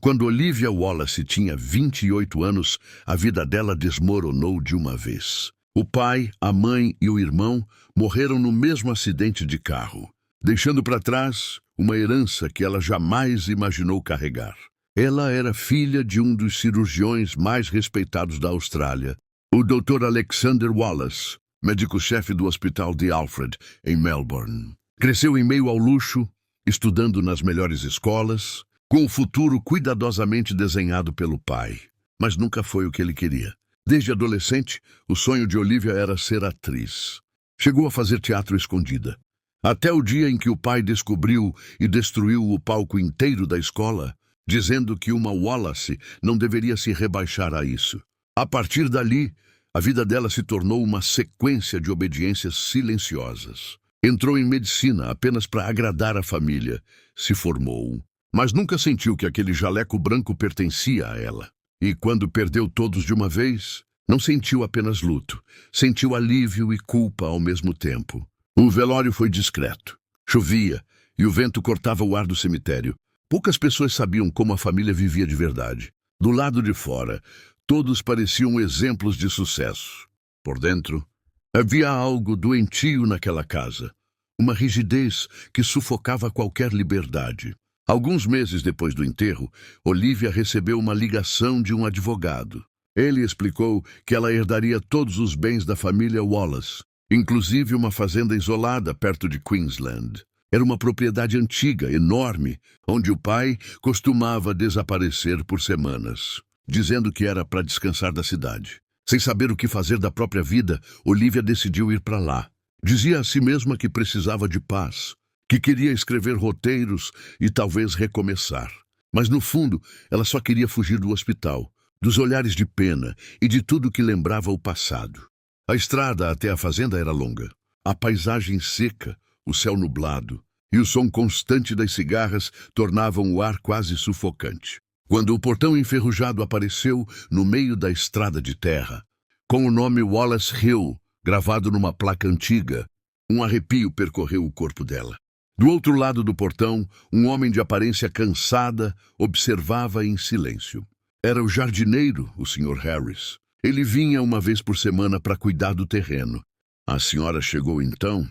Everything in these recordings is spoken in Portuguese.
Quando Olivia Wallace tinha 28 anos, a vida dela desmoronou de uma vez. O pai, a mãe e o irmão morreram no mesmo acidente de carro, deixando para trás uma herança que ela jamais imaginou carregar. Ela era filha de um dos cirurgiões mais respeitados da Austrália, o Dr. Alexander Wallace, médico-chefe do Hospital de Alfred, em Melbourne. Cresceu em meio ao luxo, estudando nas melhores escolas, com o futuro cuidadosamente desenhado pelo pai. Mas nunca foi o que ele queria. Desde adolescente, o sonho de Olivia era ser atriz. Chegou a fazer teatro escondida. Até o dia em que o pai descobriu e destruiu o palco inteiro da escola, dizendo que uma Wallace não deveria se rebaixar a isso. A partir dali, a vida dela se tornou uma sequência de obediências silenciosas. Entrou em medicina apenas para agradar a família. Se formou, mas nunca sentiu que aquele jaleco branco pertencia a ela. E quando perdeu todos de uma vez, não sentiu apenas luto, sentiu alívio e culpa ao mesmo tempo. O velório foi discreto. Chovia e o vento cortava o ar do cemitério. Poucas pessoas sabiam como a família vivia de verdade. Do lado de fora, todos pareciam exemplos de sucesso. Por dentro, havia algo doentio naquela casa. Uma rigidez que sufocava qualquer liberdade. Alguns meses depois do enterro, Olivia recebeu uma ligação de um advogado. Ele explicou que ela herdaria todos os bens da família Wallace, inclusive uma fazenda isolada perto de Queensland. Era uma propriedade antiga, enorme, onde o pai costumava desaparecer por semanas, dizendo que era para descansar da cidade. Sem saber o que fazer da própria vida, Olivia decidiu ir para lá. Dizia a si mesma que precisava de paz, que queria escrever roteiros e talvez recomeçar. Mas no fundo, ela só queria fugir do hospital, dos olhares de pena e de tudo que lembrava o passado. A estrada até a fazenda era longa. A paisagem seca, o céu nublado e o som constante das cigarras tornavam o ar quase sufocante. Quando o portão enferrujado apareceu no meio da estrada de terra, com o nome Wallace Hill gravado numa placa antiga, um arrepio percorreu o corpo dela. Do outro lado do portão, um homem de aparência cansada observava em silêncio. Era o jardineiro, o Sr. Harris. Ele vinha uma vez por semana para cuidar do terreno. A senhora chegou então?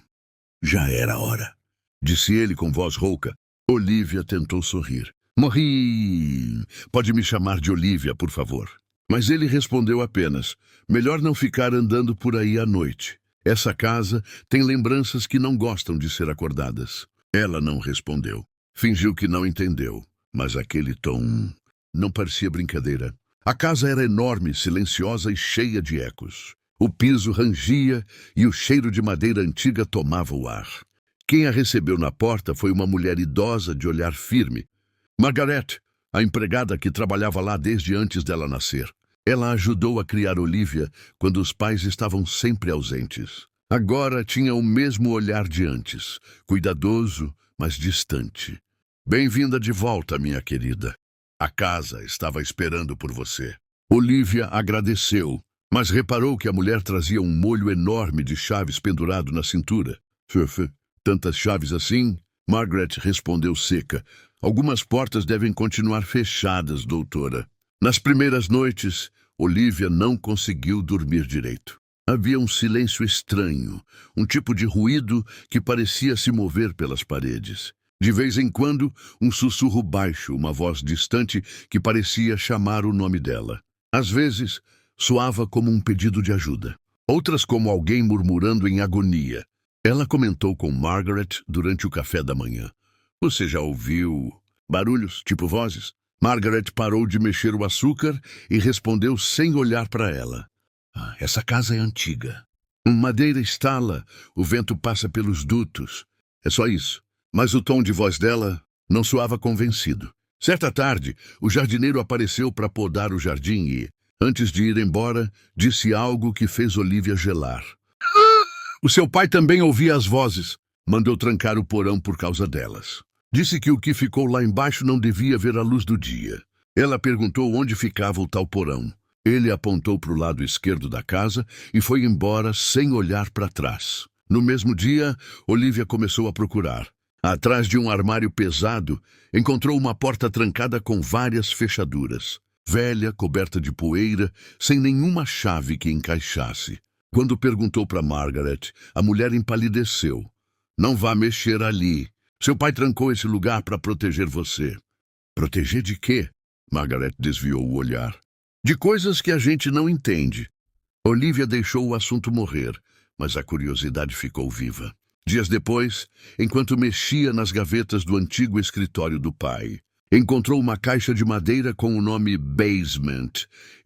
Já era hora, disse ele com voz rouca. Olivia tentou sorrir. Morri! Pode me chamar de Olivia, por favor. Mas ele respondeu apenas, melhor não ficar andando por aí à noite. Essa casa tem lembranças que não gostam de ser acordadas. Ela não respondeu. Fingiu que não entendeu, mas aquele tom não parecia brincadeira. A casa era enorme, silenciosa e cheia de ecos. O piso rangia e o cheiro de madeira antiga tomava o ar. Quem a recebeu na porta foi uma mulher idosa de olhar firme. Margaret, a empregada que trabalhava lá desde antes dela nascer. Ela ajudou a criar Olivia quando os pais estavam sempre ausentes. Agora tinha o mesmo olhar de antes, cuidadoso, mas distante. Bem-vinda de volta, minha querida. A casa estava esperando por você. Olivia agradeceu, mas reparou que a mulher trazia um molho enorme de chaves pendurado na cintura. Tantas chaves assim? Margaret respondeu seca. Algumas portas devem continuar fechadas, doutora. Nas primeiras noites, Olivia não conseguiu dormir direito. Havia um silêncio estranho, um tipo de ruído que parecia se mover pelas paredes. De vez em quando, um sussurro baixo, uma voz distante que parecia chamar o nome dela. Às vezes, soava como um pedido de ajuda. Outras como alguém murmurando em agonia. Ela comentou com Margaret durante o café da manhã. Você já ouviu barulhos, tipo vozes? Margaret parou de mexer o açúcar e respondeu sem olhar para ela. Essa casa é antiga. Madeira estala, o vento passa pelos dutos. É só isso. Mas o tom de voz dela não soava convencido. Certa tarde, o jardineiro apareceu para podar o jardim e, antes de ir embora, disse algo que fez Olivia gelar. O seu pai também ouvia as vozes. Mandou trancar o porão por causa delas. Disse que o que ficou lá embaixo não devia ver a luz do dia. Ela perguntou onde ficava o tal porão. Ele apontou para o lado esquerdo da casa e foi embora sem olhar para trás. No mesmo dia, Olivia começou a procurar. Atrás de um armário pesado, encontrou uma porta trancada com várias fechaduras. Velha, coberta de poeira, sem nenhuma chave que encaixasse. Quando perguntou para Margaret, a mulher empalideceu. Não vá mexer ali. Seu pai trancou esse lugar para proteger você. Proteger de quê? Margaret desviou o olhar. De coisas que a gente não entende. Olivia deixou o assunto morrer, mas a curiosidade ficou viva. Dias depois, enquanto mexia nas gavetas do antigo escritório do pai, encontrou uma caixa de madeira com o nome Basement,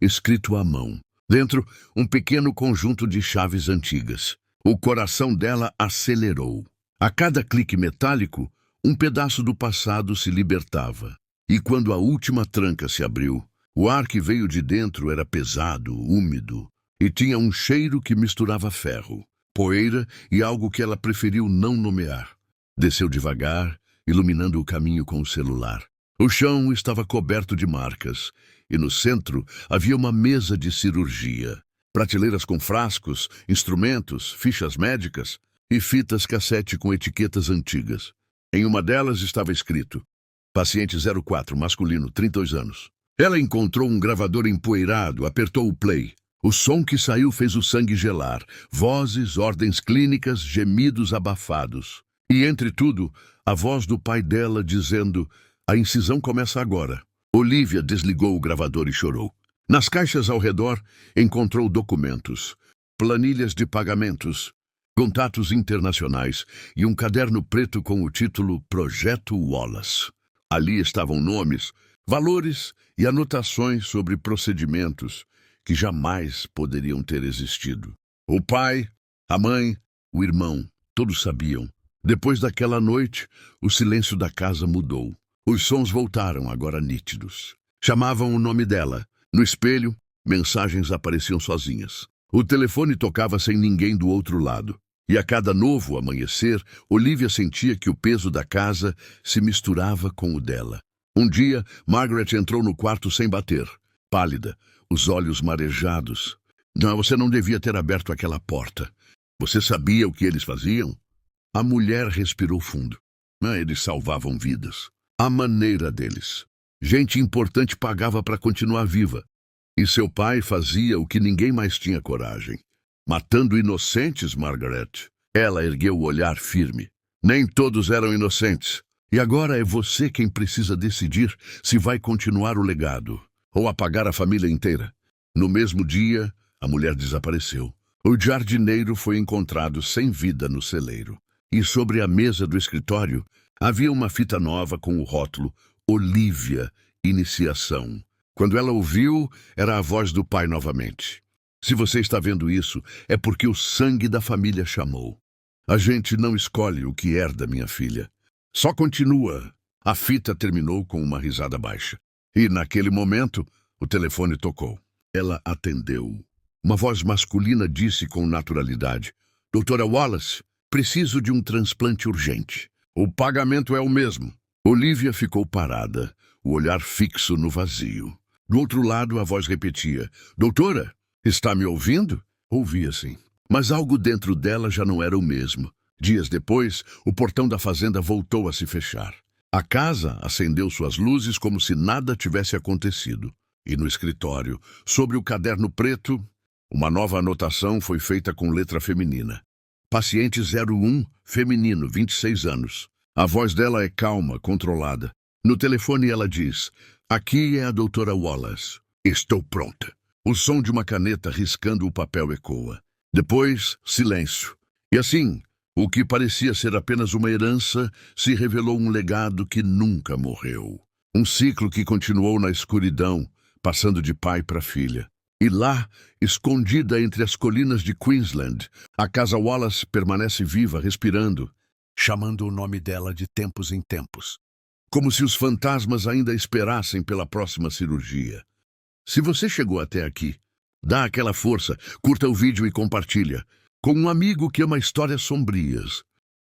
escrito à mão. Dentro, um pequeno conjunto de chaves antigas. O coração dela acelerou. A cada clique metálico, um pedaço do passado se libertava. E quando a última tranca se abriu, o ar que veio de dentro era pesado, úmido, e tinha um cheiro que misturava ferro, poeira e algo que ela preferiu não nomear. Desceu devagar, iluminando o caminho com o celular. O chão estava coberto de marcas, e no centro havia uma mesa de cirurgia. Prateleiras com frascos, instrumentos, fichas médicas e fitas cassete com etiquetas antigas. Em uma delas estava escrito: Paciente 04, masculino, 32 anos. Ela encontrou um gravador empoeirado, apertou o play. O som que saiu fez o sangue gelar. Vozes, ordens clínicas, gemidos abafados. E, entre tudo, a voz do pai dela dizendo: a incisão começa agora. Olivia desligou o gravador e chorou. Nas caixas ao redor, encontrou documentos, planilhas de pagamentos, contatos internacionais e um caderno preto com o título Projeto Wallace. Ali estavam nomes, valores e anotações sobre procedimentos que jamais poderiam ter existido. O pai, a mãe, o irmão, todos sabiam. Depois daquela noite, o silêncio da casa mudou. Os sons voltaram, agora nítidos. Chamavam o nome dela. No espelho, mensagens apareciam sozinhas. O telefone tocava sem ninguém do outro lado. E a cada novo amanhecer, Olivia sentia que o peso da casa se misturava com o dela. Um dia, Margaret entrou no quarto sem bater, pálida, os olhos marejados. Não, você não devia ter aberto aquela porta. Você sabia o que eles faziam? A mulher respirou fundo. Eles salvavam vidas. A maneira deles. Gente importante pagava para continuar viva. E seu pai fazia o que ninguém mais tinha coragem. Matando inocentes, Margaret. Ela ergueu o olhar firme. Nem todos eram inocentes. E agora é você quem precisa decidir se vai continuar o legado ou apagar a família inteira. No mesmo dia, a mulher desapareceu. O jardineiro foi encontrado sem vida no celeiro. E sobre a mesa do escritório havia uma fita nova com o rótulo Olivia, Iniciação. Quando ela ouviu, era a voz do pai novamente. Se você está vendo isso, é porque o sangue da família chamou. A gente não escolhe o que herda, minha filha. Só continua. A fita terminou com uma risada baixa. E, naquele momento, o telefone tocou. Ela atendeu. Uma voz masculina disse com naturalidade: Doutora Wallace, preciso de um transplante urgente. O pagamento é o mesmo. Olivia ficou parada, o olhar fixo no vazio. Do outro lado, a voz repetia: Doutora, está me ouvindo? Ouvia sim. Mas algo dentro dela já não era o mesmo. Dias depois, o portão da fazenda voltou a se fechar. A casa acendeu suas luzes como se nada tivesse acontecido. E no escritório, sobre o caderno preto, uma nova anotação foi feita com letra feminina. Paciente 01, feminino, 26 anos. A voz dela é calma, controlada. No telefone ela diz: Aqui é a doutora Wallace. Estou pronta. O som de uma caneta riscando o papel ecoa. Depois, silêncio. E assim, o que parecia ser apenas uma herança se revelou um legado que nunca morreu. Um ciclo que continuou na escuridão, passando de pai para filha. E lá, escondida entre as colinas de Queensland, a casa Wallace permanece viva, respirando, chamando o nome dela de tempos em tempos. Como se os fantasmas ainda esperassem pela próxima cirurgia. Se você chegou até aqui, dá aquela força, curta o vídeo e compartilha. Com um amigo que ama histórias sombrias.